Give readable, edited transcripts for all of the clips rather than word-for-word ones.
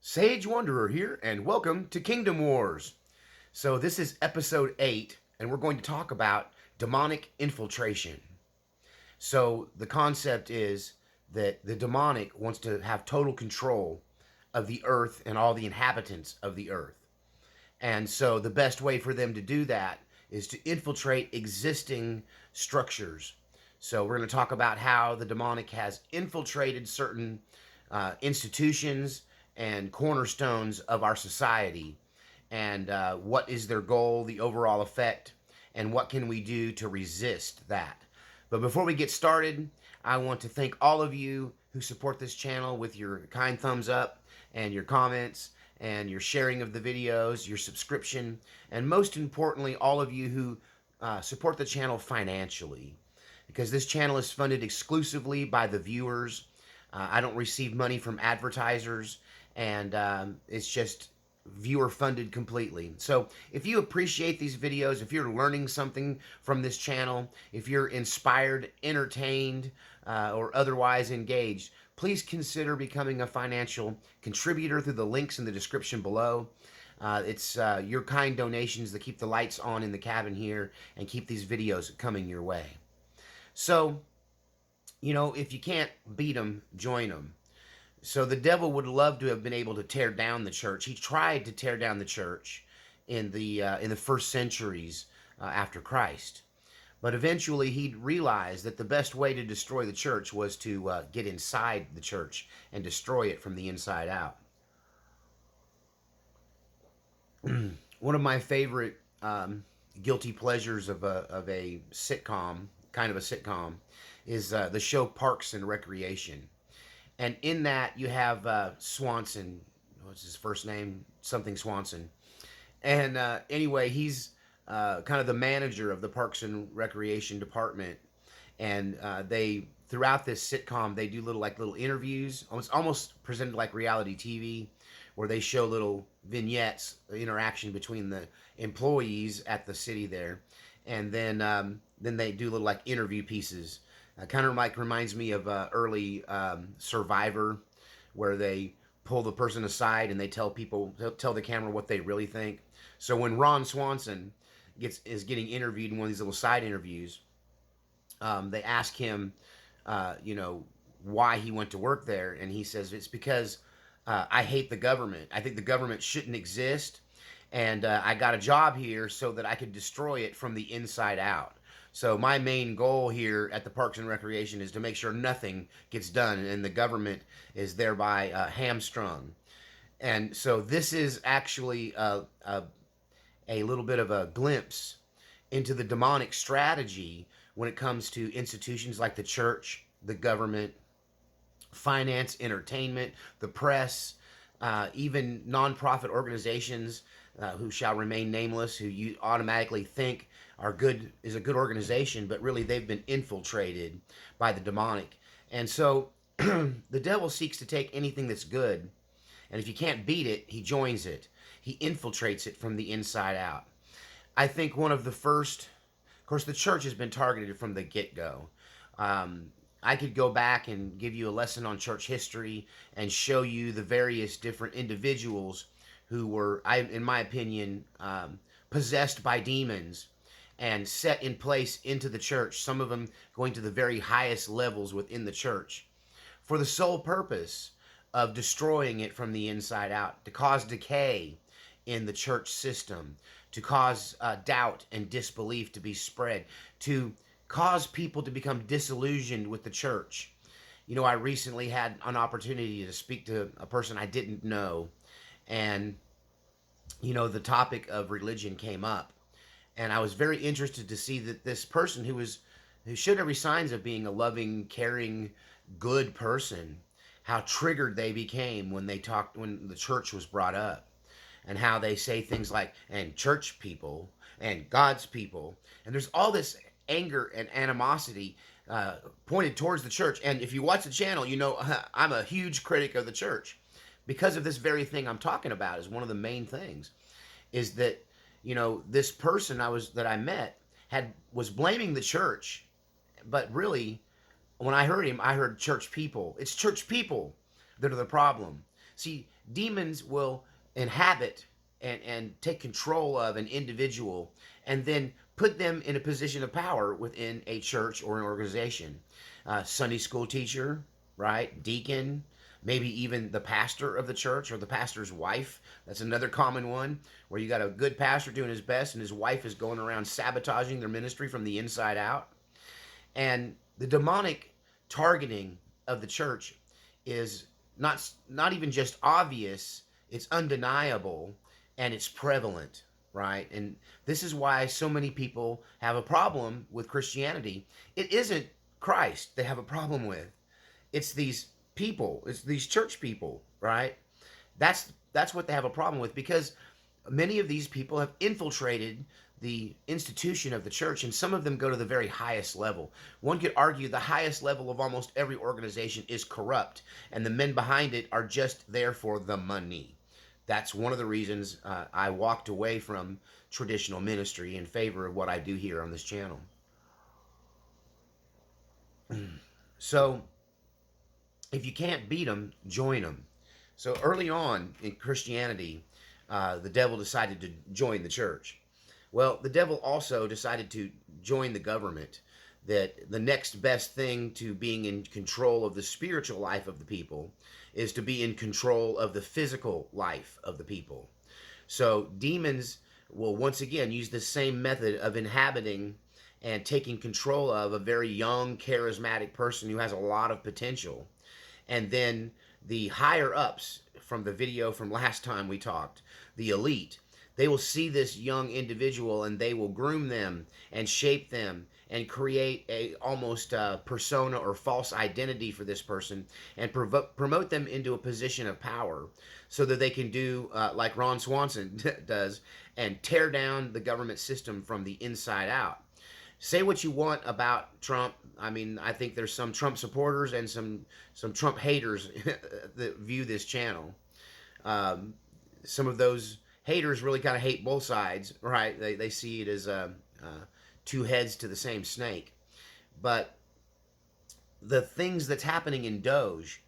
Sage Wanderer here, and welcome to Kingdom Wars. So, this is episode 8, and we're going to talk about demonic infiltration. So, the concept is that the demonic wants to have total control of the earth and all the inhabitants of the earth. And so, the best way for them to do that is to infiltrate existing structures. So, we're going to talk about how the demonic has infiltrated certain institutions and cornerstones of our society, and what is their goal, the overall effect, and what can we do to resist that. But before we get started, I want to thank all of you who support this channel with your kind thumbs up and your comments and your sharing of the videos, your subscription, and most importantly, all of you who support the channel financially, because this channel is funded exclusively by the viewers. I don't receive money from advertisers, and it's just viewer funded completely. So if you appreciate these videos, if you're learning something from this channel, if you're inspired, entertained, or otherwise engaged, please consider becoming a financial contributor through the links in the description below. It's your kind donations that keep the lights on in the cabin here and keep these videos coming your way. So, if you can't beat them, join them. So the devil would love to have been able to tear down the church. He tried to tear down the church in the first centuries after Christ, but eventually he realized that the best way to destroy the church was to get inside the church and destroy it from the inside out. One of my favorite guilty pleasures of a sitcom, kind of a sitcom, is the show Parks and Recreation. And in that, you have Swanson. What's his first name? Something Swanson. And anyway, he's kind of the manager of the Parks and Recreation department. And throughout this sitcom, they do little interviews, almost presented like reality TV, where they show little vignettes, interaction between the employees at the city there, and then they do little interview pieces. Kind of reminds me of early Survivor, where they pull the person aside and they tell the camera what they really think. So when Ron Swanson is getting interviewed in one of these little side interviews, they ask him, why he went to work there, and he says it's because I hate the government. I think the government shouldn't exist, and I got a job here so that I could destroy it from the inside out. So my main goal here at the Parks and Recreation is to make sure nothing gets done and the government is thereby hamstrung. And so this is actually a little bit of a glimpse into the demonic strategy when it comes to institutions like the church, the government, finance, entertainment, the press, even nonprofit organizations who shall remain nameless, who you automatically think is a good organization, but really they've been infiltrated by the demonic. And so the devil seeks to take anything that's good, and if you can't beat it, he joins it. He infiltrates it from the inside out. I think one of the first, of course, the church has been targeted from the get-go. I could go back and give you a lesson on church history and show you the various different individuals who were, in my opinion, possessed by demons and set in place into the church, some of them going to the very highest levels within the church, for the sole purpose of destroying it from the inside out, to cause decay in the church system, to cause doubt and disbelief to be spread, to cause people to become disillusioned with the church. I recently had an opportunity to speak to a person I didn't know, and the topic of religion came up, and I was very interested to see that this person who showed every signs of being a loving, caring, good person, how triggered they became when the church was brought up, and how they say things like, and church people, and God's people, and there's all this anger and animosity pointed towards the church. And if you watch the channel, I'm a huge critic of the church because of this very thing I'm talking about. Is one of the main things is that this person that I met was blaming the church, but really when I heard him, I heard church people. It's church people that are the problem. See, Demons will inhabit and take control of an individual and then put them in a position of power within a church or an organization. Sunday school teacher, right? Deacon, maybe even the pastor of the church or the pastor's wife. That's another common one where you got a good pastor doing his best and his wife is going around sabotaging their ministry from the inside out. And the demonic targeting of the church is not even just obvious, it's undeniable and it's prevalent, right? And this is why so many people have a problem with Christianity. It isn't Christ they have a problem with. It's these people, it's these church people, right? That's what they have a problem with, because many of these people have infiltrated the institution of the church, and some of them go to the very highest level. One could argue the highest level of almost every organization is corrupt, and the men behind it are just there for the money. That's one of the reasons I walked away from traditional ministry in favor of what I do here on this channel. So, if you can't beat them, join them. So early on in Christianity, the devil decided to join the church. Well, the devil also decided to join the government. That the next best thing to being in control of the spiritual life of the people is to be in control of the physical life of the people. So demons will once again use the same method of inhabiting and taking control of a very young, charismatic person who has a lot of potential. And then the higher ups, from the video from last time we talked, the elite, they will see this young individual and they will groom them and shape them and create a almost persona or false identity for this person and promote them into a position of power so that they can do like Ron Swanson does and tear down the government system from the inside out. Say what you want about Trump. I mean, I think there's some Trump supporters and some Trump haters that view this channel. Some of those haters really kind of hate both sides, right? They see it as two heads to the same snake. But the things that's happening in Doge,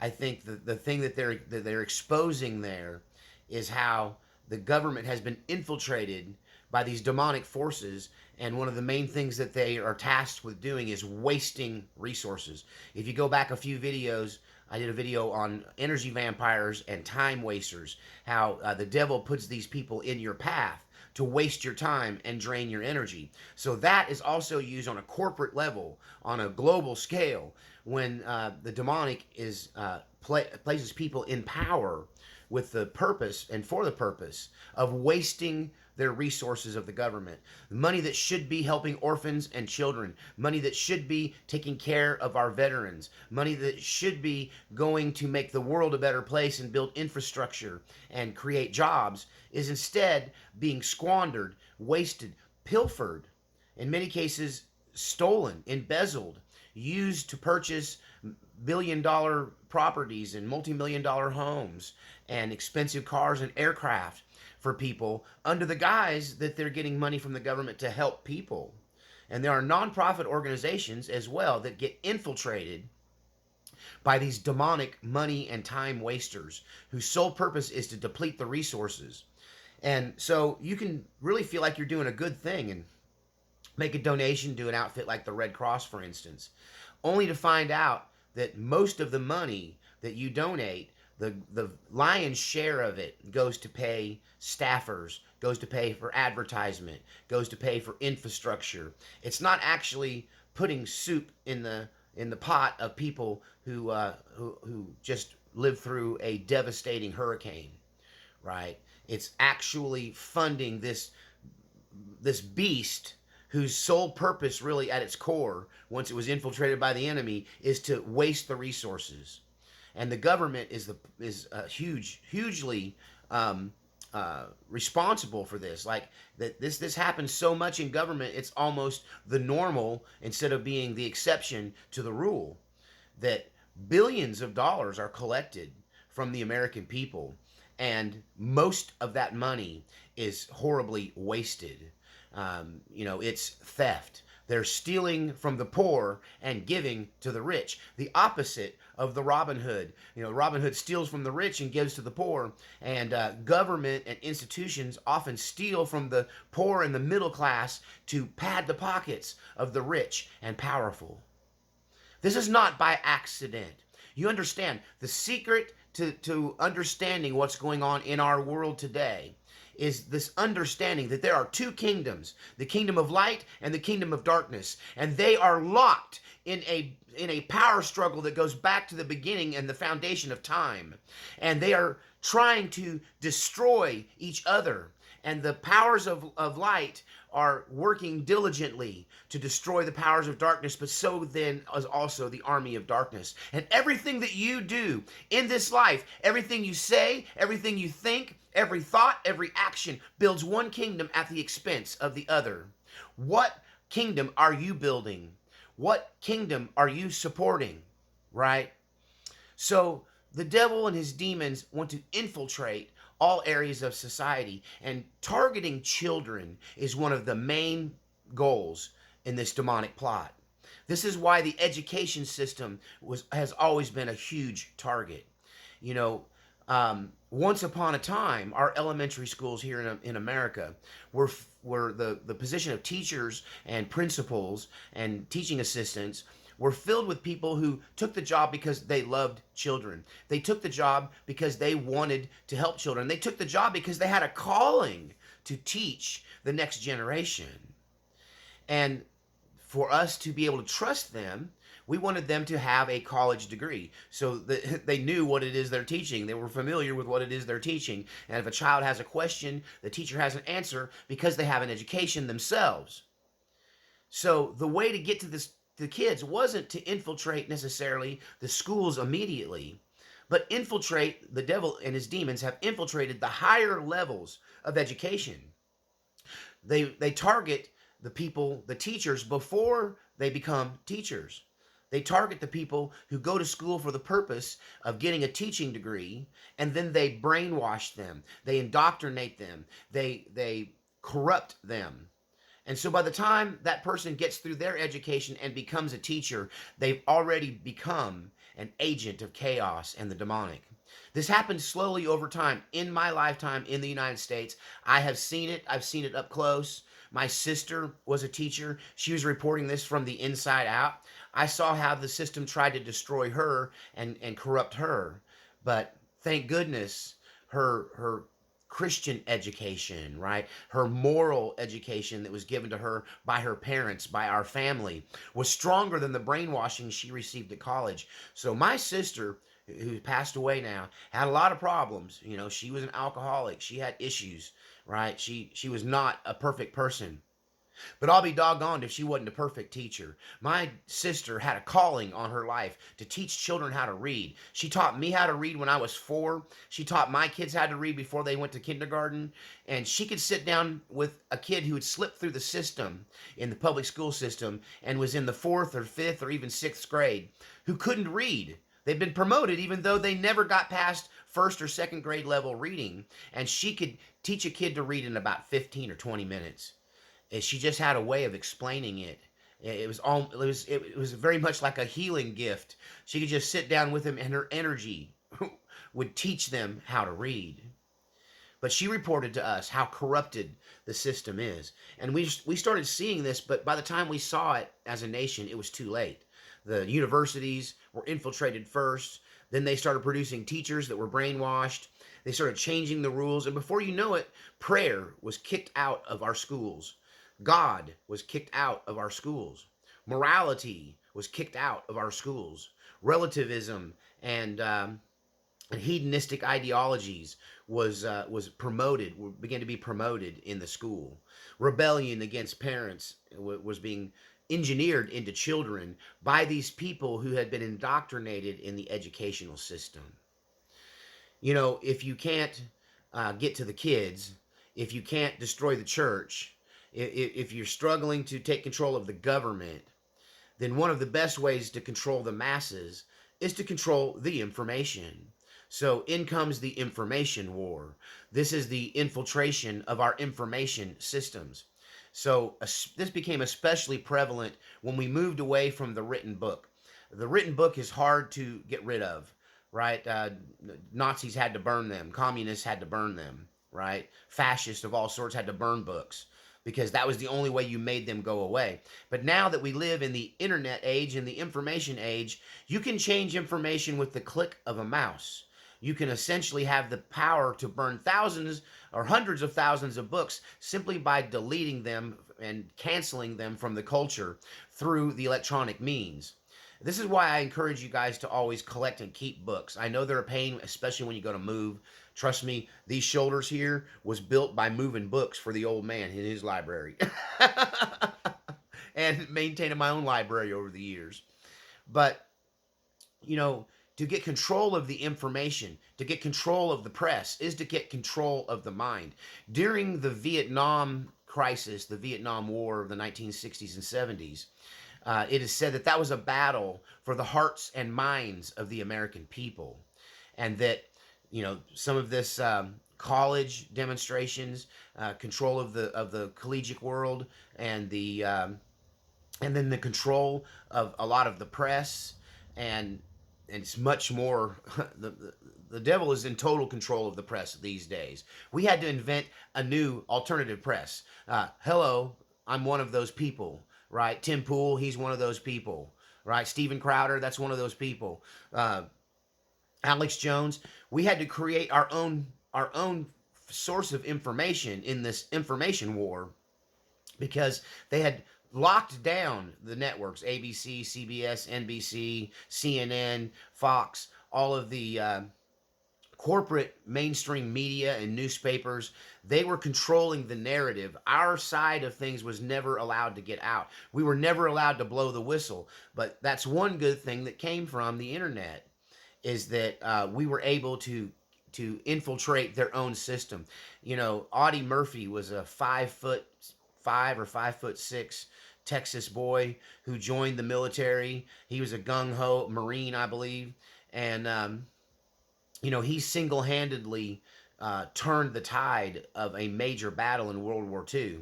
I think the thing that they're exposing there is how the government has been infiltrated by these demonic forces, and one of the main things that they are tasked with doing is wasting resources. If you go back a few videos, I did a video on energy vampires and time wasters, how the devil puts these people in your path to waste your time and drain your energy. So that is also used on a corporate level, on a global scale, when the demonic is places people in power with the purpose and for the purpose of wasting their resources of the government. Money that should be helping orphans and children. Money that should be taking care of our veterans. Money that should be going to make the world a better place and build infrastructure and create jobs is instead being squandered, wasted, pilfered, in many cases stolen, embezzled, used to purchase billion-dollar properties and multi-million-dollar homes and expensive cars and aircraft for people under the guise that they're getting money from the government to help people. And there are nonprofit organizations as well that get infiltrated by these demonic money and time wasters whose sole purpose is to deplete the resources. And so you can really feel like you're doing a good thing and make a donation to an outfit like the Red Cross, for instance, only to find out that most of the money that you donate, the lion's share of it goes to pay staffers, goes to pay for advertisement, goes to pay for infrastructure. It's not actually putting soup in the pot of people who just lived through a devastating hurricane, right? It's actually funding this beast whose sole purpose, really at its core, once it was infiltrated by the enemy, is to waste the resources. And the government is hugely responsible for this. Like that, this happens so much in government, it's almost the normal instead of being the exception to the rule. That billions of dollars are collected from the American people, and most of that money is horribly wasted. It's theft. They're stealing from the poor and giving to the rich. The opposite of the Robin Hood. Robin Hood steals from the rich and gives to the poor. And government and institutions often steal from the poor and the middle class to pad the pockets of the rich and powerful. This is not by accident. You understand the secret to understanding what's going on in our world today is this understanding that there are two kingdoms, the kingdom of light and the kingdom of darkness, and they are locked in a power struggle that goes back to the beginning and the foundation of time. And they are trying to destroy each other. And the powers of light are working diligently to destroy the powers of darkness, but so then is also the army of darkness. And everything that you do in this life, everything you say, everything you think, every thought, every action builds one kingdom at the expense of the other. What kingdom are you building? What kingdom are you supporting? Right? So the devil and his demons want to infiltrate all areas of society, and targeting children is one of the main goals in this demonic plot. This is why the education system has always been a huge target. You know, once upon a time, our elementary schools here in America were the position of teachers and principals and teaching assistants were filled with people who took the job because they loved children. They took the job because they wanted to help children. They took the job because they had a calling to teach the next generation. And for us to be able to trust them, we wanted them to have a college degree so that they knew what it is they're teaching. They were familiar with what it is they're teaching. And if a child has a question, the teacher has an answer because they have an education themselves. So the way to get to the kids wasn't to infiltrate necessarily the schools immediately, but infiltrate. The devil and his demons have infiltrated the higher levels of education. They target the people, the teachers, before they become teachers. They target the people who go to school for the purpose of getting a teaching degree, and then they brainwash them. They indoctrinate them. They corrupt them. And so by the time that person gets through their education and becomes a teacher, they've already become an agent of chaos and the demonic. This happens slowly over time. In my lifetime in the United States, I have seen it. I've seen it up close. My sister was a teacher. She was reporting this from the inside out. I saw how the system tried to destroy her and corrupt her. But thank goodness her Christian education, right? Her moral education that was given to her by her parents, by our family, was stronger than the brainwashing she received at college. So my sister, who passed away now, had a lot of problems. She was an alcoholic. She had issues, right? She was not a perfect person. But I'll be doggone if she wasn't a perfect teacher. My sister had a calling on her life to teach children how to read. She taught me how to read when I was 4. She taught my kids how to read before they went to kindergarten. And she could sit down with a kid who had slipped through the system in the public school system and was in the 4th or 5th or even 6th grade who couldn't read. They've been promoted even though they never got past 1st or 2nd grade level reading. And she could teach a kid to read in about 15 or 20 minutes. She just had a way of explaining it. It was very much like a healing gift. She could just sit down with them, and her energy would teach them how to read. But she reported to us how corrupted the system is, and we started seeing this. But by the time we saw it as a nation, it was too late. The universities were infiltrated first. Then they started producing teachers that were brainwashed. They started changing the rules, and before you know it, prayer was kicked out of our schools. God was kicked out of our schools. Morality was kicked out of our schools. Relativism and hedonistic ideologies was began to be promoted in the school. Rebellion against parents was being engineered into children by these people who had been indoctrinated in the educational system. If you can't get to the kids, if you can't destroy the church, if you're struggling to take control of the government, then one of the best ways to control the masses is to control the information. So in comes the information war. This is the infiltration of our information systems. So this became especially prevalent when we moved away from the written book. The written book is hard to get rid of, right? Nazis had to burn them. Communists had to burn them, right? Fascists of all sorts had to burn books because that was the only way you made them go away. But now that we live in the internet age and the information age, you can change information with the click of a mouse. You can essentially have the power to burn thousands or hundreds of thousands of books simply by deleting them and canceling them from the culture through the electronic means. This is why I encourage you guys to always collect and keep books. I know they're a pain, especially when you go to move. Trust me, these shoulders here was built by moving books for the old man in his library and maintaining my own library over the years. But you know, to get control of the information, to get control of the press, is to get control of the mind. During the Vietnam crisis, the Vietnam War of the 1960s and 70s, it is said that that was a battle for the hearts and minds of the American people. And that, some of this college demonstrations, control of the collegiate world, and and then the control of a lot of the press, and it's much more. The devil is in total control of the press these days. We had to invent a new alternative press. Hello, I'm one of those people, right? Tim Pool, he's one of those people, right? Steven Crowder, that's one of those people. Alex Jones. We had to create our own source of information in this information war because they had locked down the networks: ABC, CBS, NBC, CNN, Fox, all of the corporate mainstream media and newspapers. They were controlling the narrative. Our side of things was never allowed to get out. We were never allowed to blow the whistle. But that's one good thing that came from the internet, is that we were able to infiltrate their own system. Audie Murphy was a 5'5" or 5'6" Texas boy who joined the military. He was a gung ho Marine, I believe, and he single handedly turned the tide of a major battle in World War II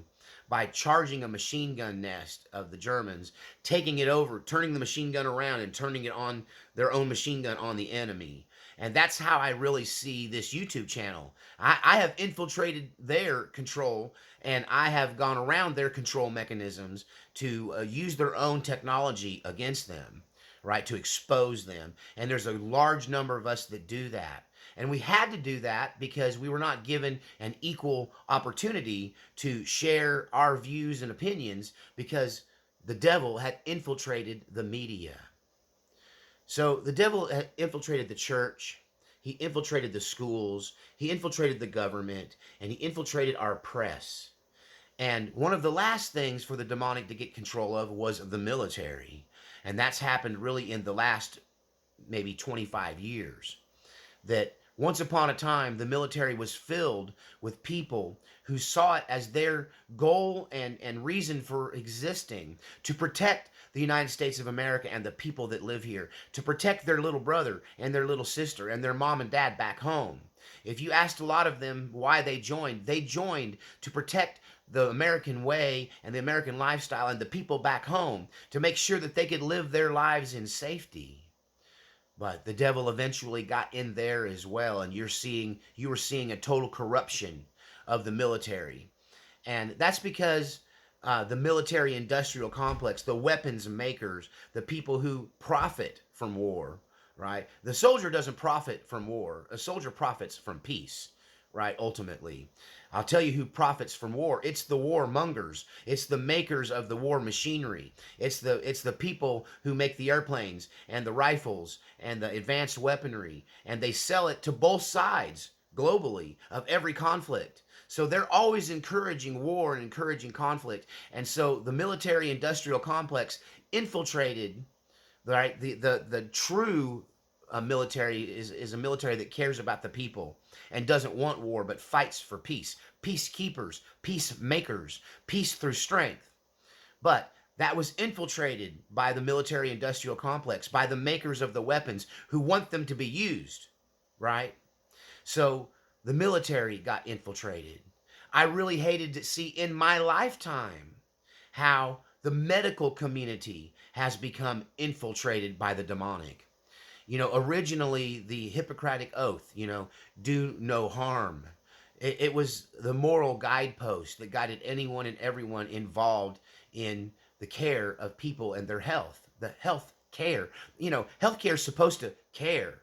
by charging a machine gun nest of the Germans, taking it over, turning the machine gun around, and turning it on their own machine gun on the enemy. And that's how I really see this YouTube channel. I have infiltrated their control, and I have gone around their control mechanisms to use their own technology against them, right? To expose them. And there's a large number of us that do that. And we had to do that because we were not given an equal opportunity to share our views and opinions, because the devil had infiltrated the media. So the devil had infiltrated the church, he infiltrated the schools, he infiltrated the government, and he infiltrated our press. And one of the last things for the demonic to get control of was the military. And that's happened really in the last maybe 25 years. That once upon a time, the military was filled with people who saw it as their goal and reason for existing, to protect the United States of America and the people that live here, to protect their little brother and their little sister and their mom and dad back home. If you asked a lot of them why they joined to protect the American way and the American lifestyle and the people back home, to make sure that they could live their lives in safety. But the devil eventually got in there as well, and you were seeing a total corruption of the military. And that's because the military industrial complex, the weapons makers, the people who profit from war, right? The soldier doesn't profit from war. A soldier profits from peace, right? Ultimately. I'll tell you who profits from war. It's the warmongers. It's the makers of the war machinery. It's the people who make the airplanes and the rifles and the advanced weaponry, and they sell it to both sides globally of every conflict. So they're always encouraging war and encouraging conflict. And so the military industrial complex infiltrated, right? The true military is a military that cares about the people and doesn't want war, but fights for peace. Peacekeepers, peacemakers, peace through strength. But that was infiltrated by the military industrial complex, by the makers of the weapons who want them to be used, right? So the military got infiltrated. I really hated to see in my lifetime how the medical community has become infiltrated by the demonic. Originally the Hippocratic Oath, do no harm. It was the moral guidepost that guided anyone and everyone involved in the care of people and their health. The health care. Healthcare is supposed to care.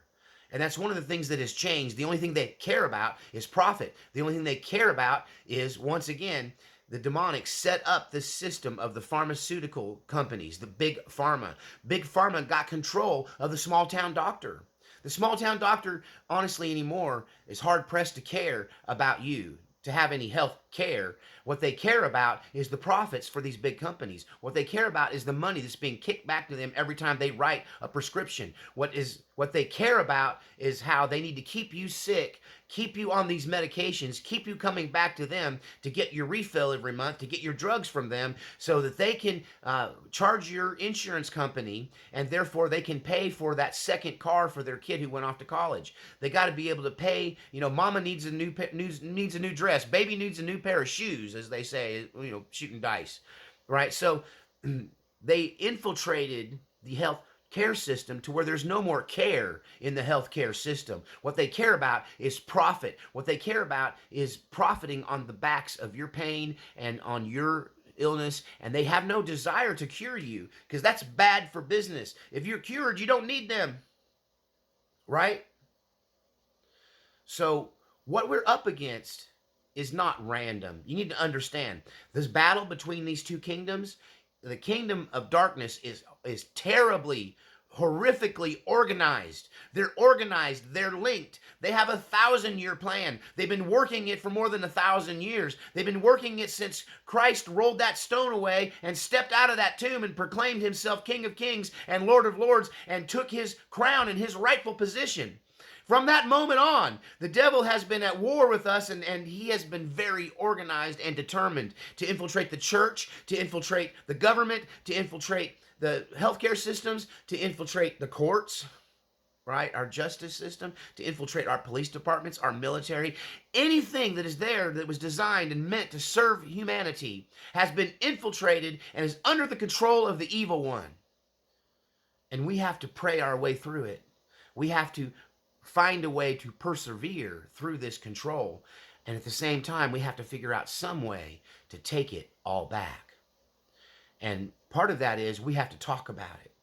And that's one of the things that has changed. The only thing they care about is profit. The only thing they care about is, once again, the demonic set up this system of the pharmaceutical companies, the big pharma. Big pharma got control of the small town doctor. The small town doctor, honestly, anymore, is hard pressed to care about you, to have any health care. What they care about is the profits for these big companies. What they care about is the money that's being kicked back to them every time they write a prescription. What they care about is how they need to keep you sick, keep you on these medications, keep you coming back to them to get your refill every month, to get your drugs from them, so that they can charge your insurance company, and therefore they can pay for that second car for their kid who went off to college. They got to be able to pay. Mama needs a new dress, baby needs a new pair of shoes, as they say, shooting dice, right? So they infiltrated the health care system to where there's no more care in the healthcare system. What they care about is profit. What they care about is profiting on the backs of your pain and on your illness, and they have no desire to cure you, because that's bad for business. If you're cured, you don't need them, right? So what we're up against is not random. You need to understand this battle between these two kingdoms. The kingdom of darkness is terribly, horrifically organized. They're organized. They're linked. They have a 1,000-year plan. They've been working it for more than 1,000 years. They've been working it since Christ rolled that stone away and stepped out of that tomb and proclaimed himself King of Kings and Lord of Lords and took his crown and his rightful position. From that moment on, the devil has been at war with us, and he has been very organized and determined to infiltrate the church, to infiltrate the government, to infiltrate the healthcare systems, to infiltrate the courts, right? Our justice system, to infiltrate our police departments, our military. Anything that is there that was designed and meant to serve humanity has been infiltrated and is under the control of the evil one. And we have to pray our way through it. We have to find a way to persevere through this control. And at the same time, we have to figure out some way to take it all back. And part of that is we have to talk about it.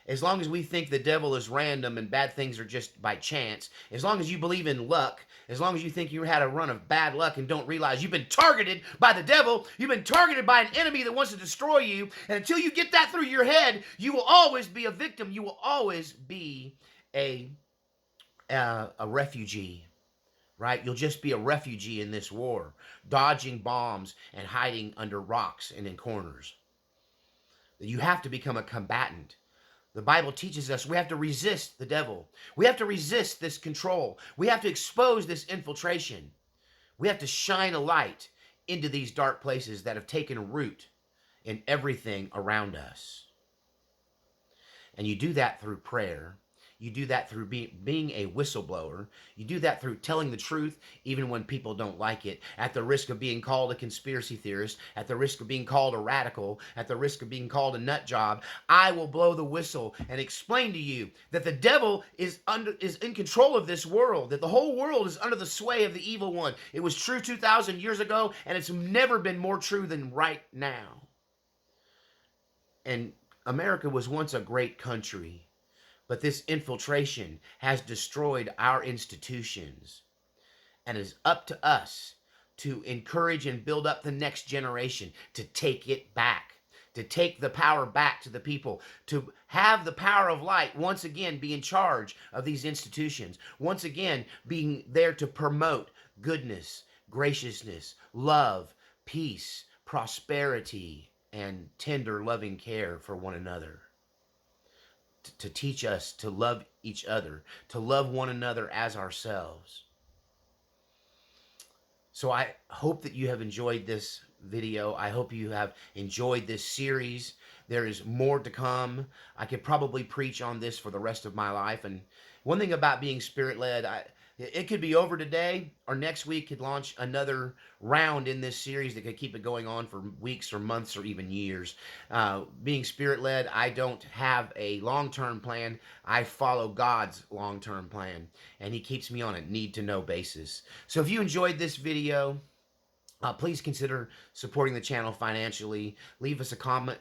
As long as we think the devil is random and bad things are just by chance, as long as you believe in luck, as long as you think you had a run of bad luck and don't realize you've been targeted by the devil, you've been targeted by an enemy that wants to destroy you, and until you get that through your head, you will always be a victim. You will always be a refugee, right? You'll just be a refugee in this war, dodging bombs and hiding under rocks and in corners. You have to become a combatant. The Bible teaches us we have to resist the devil. We have to resist this control. We have to expose this infiltration. We have to shine a light into these dark places that have taken root in everything around us. And you do that through prayer. You do that through being a whistleblower. You do that through telling the truth even when people don't like it, at the risk of being called a conspiracy theorist, at the risk of being called a radical, at the risk of being called a nut job. I will blow the whistle and explain to you that the devil is in control of this world, that the whole world is under the sway of the evil one. It was true 2,000 years ago, and it's never been more true than right now. And America was once a great country. But this infiltration has destroyed our institutions, and it is up to us to encourage and build up the next generation to take it back, to take the power back to the people, to have the power of light once again be in charge of these institutions, once again being there to promote goodness, graciousness, love, peace, prosperity, and tender, loving care for one another. To teach us to love each other, to love one another as ourselves. So I hope that you have enjoyed this video. I hope you have enjoyed this series. There is more to come. I could probably preach on this for the rest of my life. And one thing about being spirit-led, It could be over today, or next week could launch another round in this series that could keep it going on for weeks or months or even years. Being spirit led, I don't have a long term plan. I follow God's long term plan, and He keeps me on a need to know basis. So if you enjoyed this video, please consider supporting the channel financially. Leave us a comment.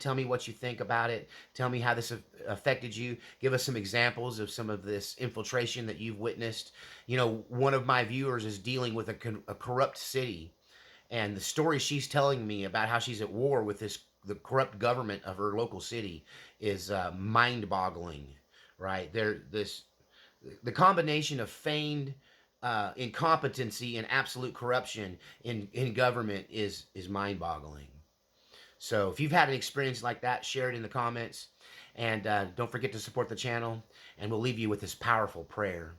Tell me what you think about it. Tell me how this affected you. Give us some examples of some of this infiltration that you've witnessed. You know, one of my viewers is dealing with a corrupt city, and the story she's telling me about how she's at war with the corrupt government of her local city is mind-boggling. Right there, the combination of feigned incompetency and absolute corruption in government is mind-boggling. So if you've had an experience like that, share it in the comments. And don't forget to support the channel. And we'll leave you with this powerful prayer.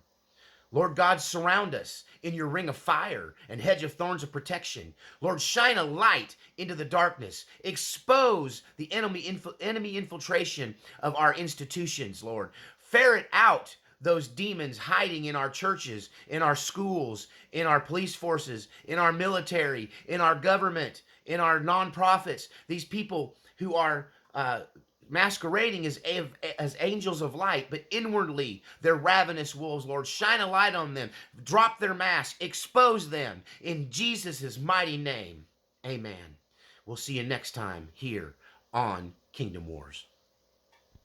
Lord God, surround us in your ring of fire and hedge of thorns of protection. Lord, shine a light into the darkness. Expose the enemy infiltration of our institutions, Lord. Ferret out those demons hiding in our churches, in our schools, in our police forces, in our military, in our government, in our nonprofits. These people who are masquerading as angels of light, but inwardly they're ravenous wolves. Lord, shine a light on them. Drop their mask. Expose them in Jesus' mighty name. Amen. We'll see you next time here on Kingdom Wars.